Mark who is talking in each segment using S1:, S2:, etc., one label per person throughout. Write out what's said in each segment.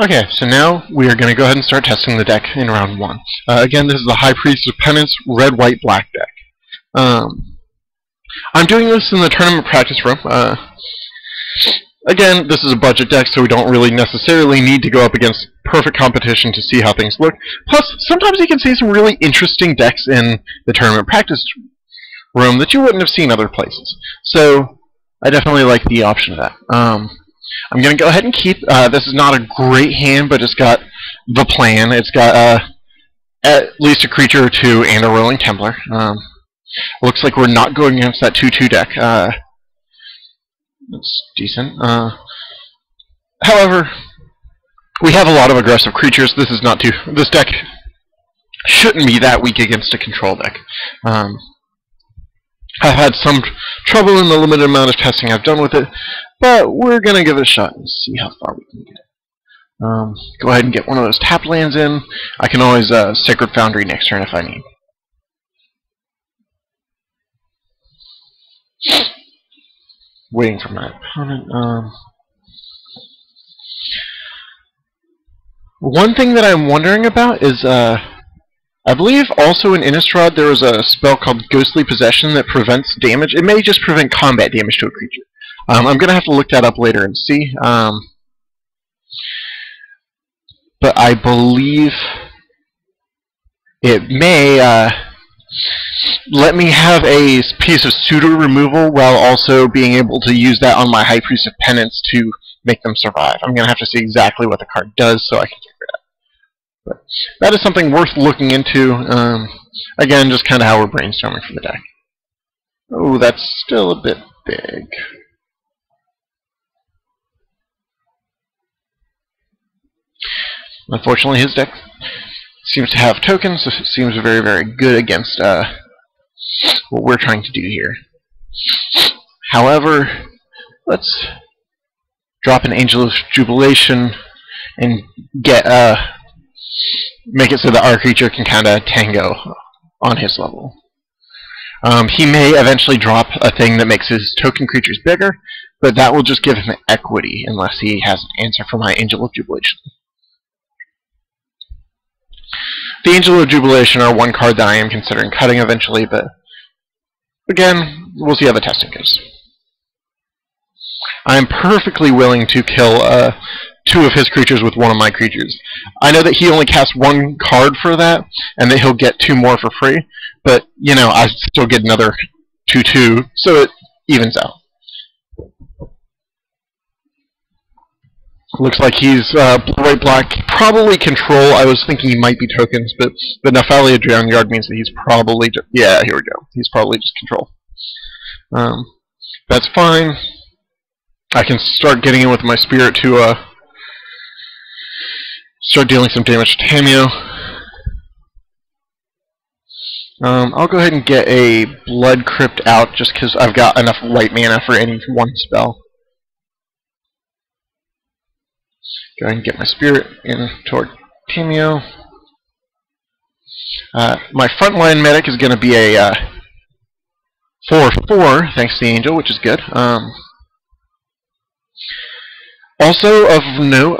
S1: Okay, so now we are going to go ahead and start testing the deck in round 1. Again, this is the High Priest of Penance red, white, black deck. I'm doing this in the tournament practice room. Again, this is a budget deck, so we don't really necessarily need to go up against perfect competition to see how things look. Plus, sometimes you can see some really interesting decks in the tournament practice room that you wouldn't have seen other places. So, I definitely like the option of that. I'm going to go ahead and keep, this is not a great hand, but it's got the plan. It's got at least a creature or two and a Rolling Templar. Looks like we're not going against that 2/2 deck. That's decent. However, we have a lot of aggressive creatures. This deck shouldn't be that weak against a control deck. I've had some trouble in the limited amount of testing I've done with it, but we're going to give it a shot and see how far we can get. Go ahead and get one of those tap lands in. I can always Sacred Foundry next turn if I need. Waiting for my opponent. One thing that I'm wondering about is, I believe also in Innistrad there was a spell called Ghostly Possession that prevents damage. It may just prevent combat damage to a creature. I'm going to have to look that up later and see. But I believe it may let me have a piece of suitor removal while also being able to use that on my High Priest of Penance to make them survive. I'm going to have to see exactly what the card does so I can figure it out. But that is something worth looking into. Again, just kind of how we're brainstorming for the deck. Oh, that's still a bit big. Unfortunately, his deck seems to have tokens, so it seems very, very good against what we're trying to do here. However, let's drop an Angel of Jubilation and get make it so that our creature can kind of tango on his level. He may eventually drop a thing that makes his token creatures bigger, but that will just give him equity unless he has an answer for my Angel of Jubilation. The Angel of Jubilation are one card that I am considering cutting eventually, but again, we'll see how the testing goes. I am perfectly willing to kill 2 of his creatures with one of my creatures. I know that he only casts 1 card for that, and that he'll get 2 more for free, but, you know, I still get another 2/2, so it evens out. Looks like he's white black, probably control. I was thinking he might be tokens, but the Nephalia Drown Yard means that he's probably yeah, here we go. He's probably just control. That's fine. I can start getting in with my spirit to start dealing some damage to Tamiyo. I'll go ahead and get a Blood Crypt out just because I've got enough white mana for any one spell. Go ahead and get my spirit in toward Tamiyo. My frontline medic is going to be a 4/4, thanks to the Angel, which is good. Also of note,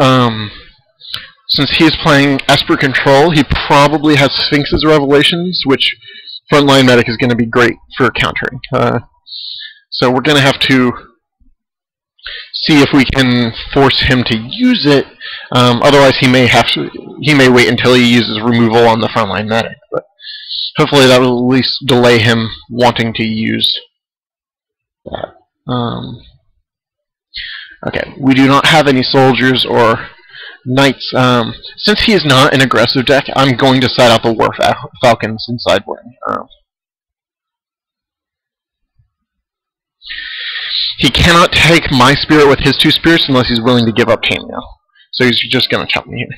S1: since he's playing Esper Control, he probably has Sphinx's Revelations, which frontline medic is going to be great for countering. So we're going to have to see if we can force him to use it. Otherwise, he may wait until he uses removal on the frontline medic. But hopefully, that will at least delay him wanting to use that. Okay, we do not have any soldiers or knights. Since he is not an aggressive deck, I'm going to side out the War Falcons in sideboarding. He cannot take my spirit with his 2 spirits unless he's willing to give up Tamiyo. So he's just going to chop me here.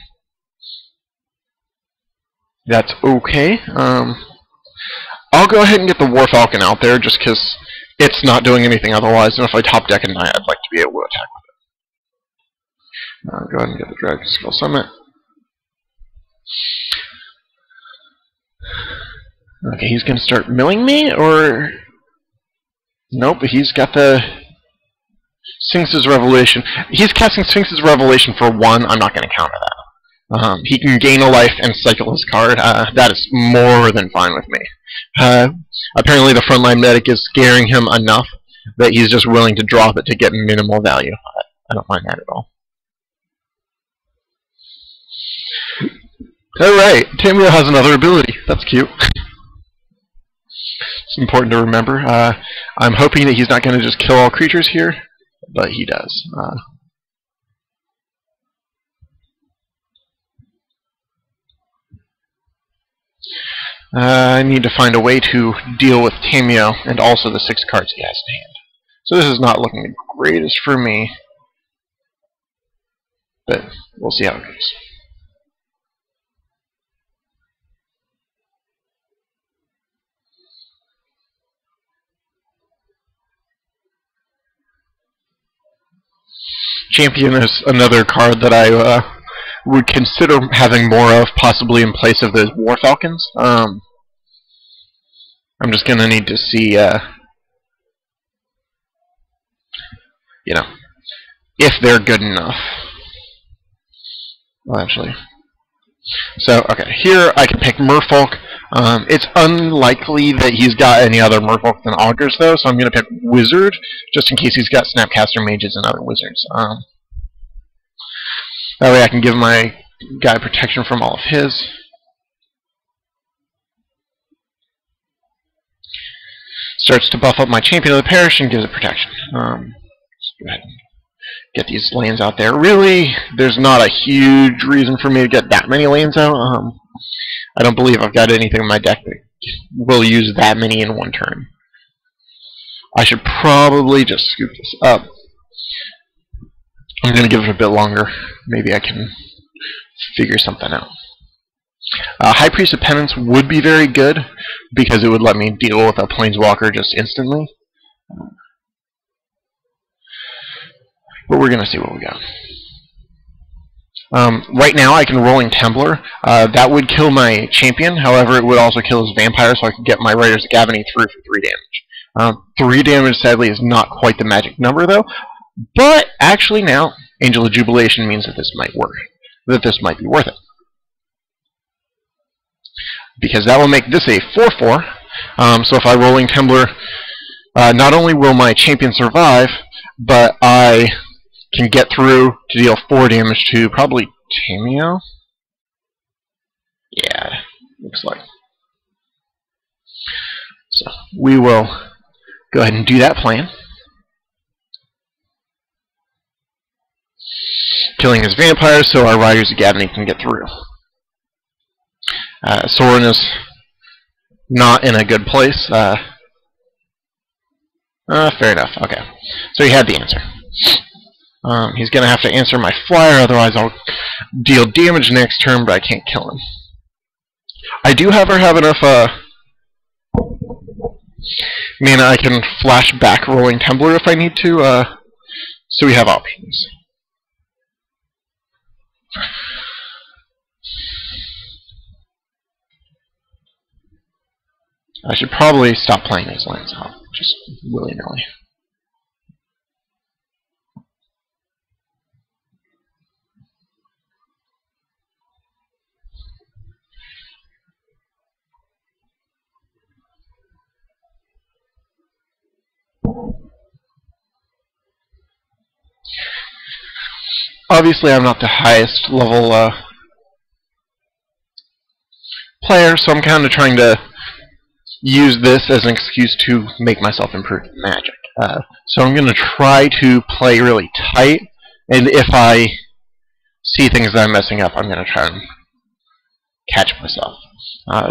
S1: That's okay. I'll go ahead and get the War Falcon out there just because it's not doing anything otherwise. And if I top deck a knight, I'd like to be able to attack with it. Go ahead and get the Dragon Skull Summit. Okay, he's going to start milling me, or... Nope, he's got the Sphinx's Revelation. He's casting Sphinx's Revelation for 1. I'm not going to counter that. He can gain a life and cycle his card. That is more than fine with me. Apparently the frontline medic is scaring him enough that he's just willing to drop it to get minimal value. I don't mind that at all. Alright, Tamio has another ability. That's cute. It's important to remember. I'm hoping that he's not going to just kill all creatures here, but he does. I need to find a way to deal with Tamio and also the 6 cards he has in hand. So this is not looking the greatest for me, but we'll see how it goes. Champion is another card that I would consider having more of, possibly in place of those War Falcons. I'm just going to need to see, you know, if they're good enough. Well, actually. So, okay, here I can pick Merfolk. It's unlikely that he's got any other Merfolk than Augurs, though, so I'm going to pick Wizard, just in case he's got Snapcaster Mages and other Wizards. That way I can give my guy protection from all of his. Starts to buff up my Champion of the Parish and gives it protection. Let's go ahead and get these lands out there. Really, there's not a huge reason for me to get that many lands out. I don't believe I've got anything in my deck that will use that many in one turn. I should probably just scoop this up. I'm going to give it a bit longer. Maybe I can figure something out. High Priest of Penance would be very good because it would let me deal with a Planeswalker just instantly. But we're going to see what we got. Right now I can Rolling Templar. That would kill my champion, however it would also kill his vampire, so I could get my Riders of Gavany through for 3 damage. 3 damage sadly is not quite the magic number though, but actually now Angel of Jubilation means that this might work, that this might be worth it. Because that will make this a 4/4, so if I Rolling Templar, not only will my champion survive, but I can get through to deal 4 damage to probably Tamio. Yeah, looks like. So we will go ahead and do that plan. Killing his vampires so our Riders of Gavany can get through. Sorin is not in a good place. Fair enough. Okay. So he had the answer. He's going to have to answer my flyer, otherwise I'll deal damage next turn, but I can't kill him. I do, however, have enough mana I can flash back Rolling Templar if I need to, so we have options. I should probably stop playing these lands out, just willy-nilly. Obviously, I'm not the highest level player, so I'm kind of trying to use this as an excuse to make myself improve Magic. So I'm going to try to play really tight, and if I see things that I'm messing up, I'm going to try and catch myself.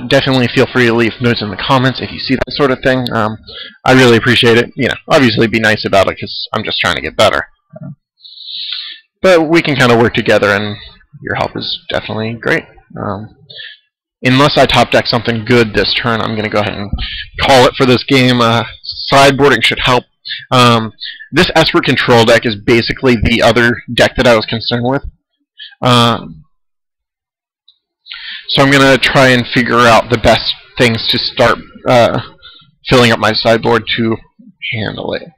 S1: Definitely feel free to leave notes in the comments if you see that sort of thing. I really appreciate it. You know, obviously be nice about it because I'm just trying to get better. But we can kind of work together, and your help is definitely great. Unless I top deck something good this turn, I'm going to go ahead and call it for this game. Sideboarding should help. This Esper Control deck is basically the other deck that I was concerned with. So I'm going to try and figure out the best things to start filling up my sideboard to handle it.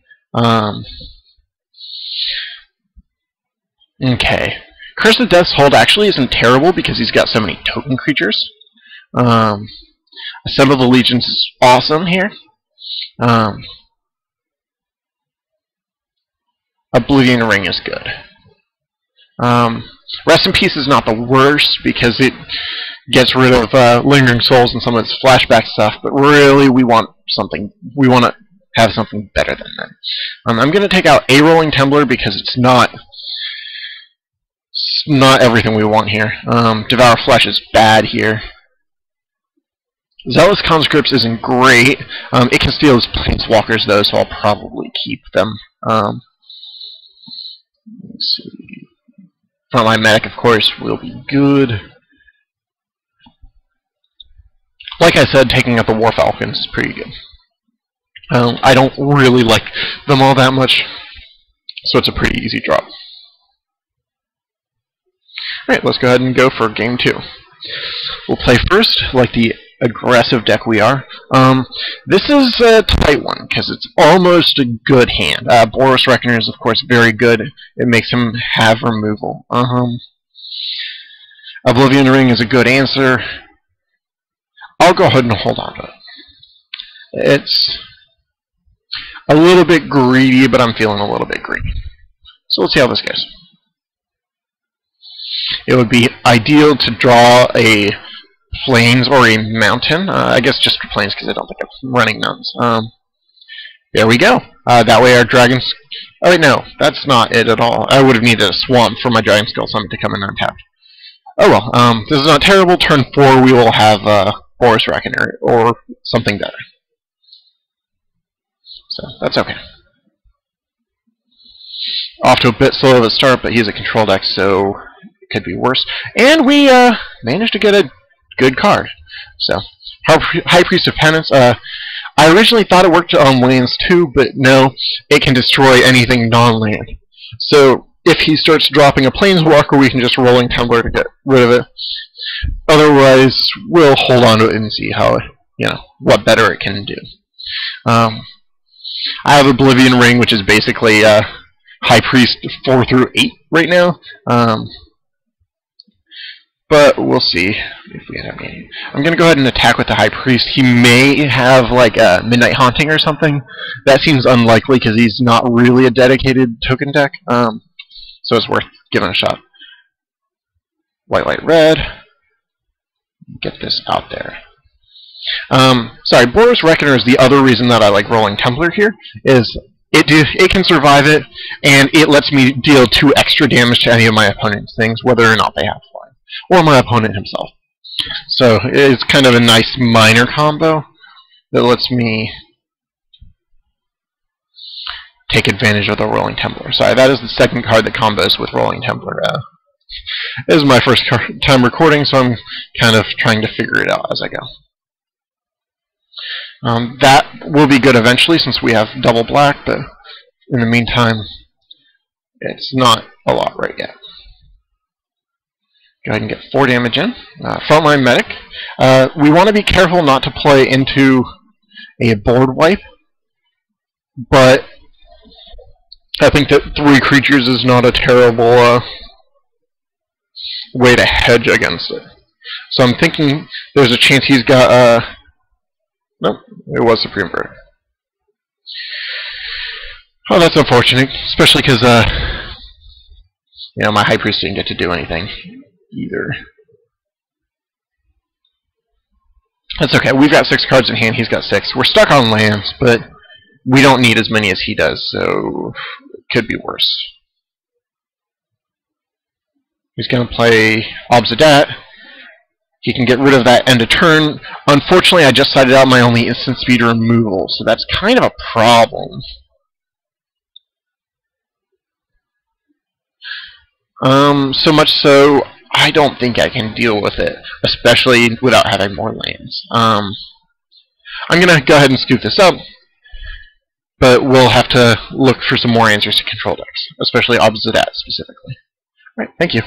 S1: Okay. Curse of Death's hold actually isn't terrible because he's got so many token creatures. Assemble the Legions is awesome here. Oblivion Ring is good. Rest in Peace is not the worst because it gets rid of Lingering Souls and some of its flashback stuff, but really we want to have something better than that. I'm going to take out a Rolling Tumbler because it's not everything we want here. Devour Flesh is bad here. Zealous Conscripts isn't great. It can steal his Planeswalkers though, so I'll probably keep them. Let's see. Frontline Medic, of course, will be good. Like I said, taking out the War Falcons is pretty good. I don't really like them all that much, so it's a pretty easy drop. Alright, let's go ahead and go for game 2. We'll play first, like the aggressive deck we are. This is a tight one, because it's almost a good hand. Boros Reckoner is, of course, very good. It makes him have removal. Oblivion Ring is a good answer. I'll go ahead and hold on to it. It's a little bit greedy, but I'm feeling a little bit greedy. So let's see how this goes. It would be ideal to draw a Plains or a Mountain. I guess just for Plains because I don't think I'm running Mountains. There we go. That way our Dragons... Oh wait, no. That's not it at all. I would have needed a Swamp for my Dragon Skull Summon to come in untapped. Oh well. This is not terrible. Turn 4 we will have Boros Reckoner or something better. So that's okay. Off to a bit slow of a start, but he's a control deck, so it could be worse. And we managed to get a good card. So, High Priest of Penance. I originally thought it worked on lands too, but no, it can destroy anything non-land. So, if he starts dropping a Planeswalker, we can just Rolling Tumbler to get rid of it. Otherwise, we'll hold on to it and see how, what better it can do. I have Oblivion Ring, which is basically High Priest 4 through 8 right now. But we'll see if we have any. I'm going to go ahead and attack with the High Priest. He may have like a Midnight Haunting or something. That seems unlikely because he's not really a dedicated token deck. So it's worth giving a shot. White, red. Get this out there. Sorry, Boros Reckoner is the other reason that I like Rolling Tumbler here, is it can survive it, and it lets me deal 2 extra damage to any of my opponent's things, whether or not they have flying, or my opponent himself. So it's kind of a nice minor combo that lets me take advantage of the Rolling Tumbler. Sorry, that is the second card that combos with Rolling Tumbler. This is my first time recording, so I'm kind of trying to figure it out as I go. That will be good eventually since we have double black, but in the meantime, it's not a lot right yet. Go ahead and get 4 damage in. Frontline Medic. We want to be careful not to play into a board wipe, but I think that 3 creatures is not a terrible way to hedge against it. So I'm thinking there's a chance he's got... Nope, it was Supreme Verdict. Oh, that's unfortunate, especially because, my High Priest didn't get to do anything either. That's okay. We've got 6 cards in hand. He's got 6. We're stuck on lands, but we don't need as many as he does, so it could be worse. He's going to play Obsidat. He can get rid of that end of turn. Unfortunately, I just cited out my only instant speed removal, so that's kind of a problem. So much so, I don't think I can deal with it, especially without having more lands. I'm going to go ahead and scoop this up, but we'll have to look for some more answers to control decks, especially Obsidat specifically. Alright, thank you.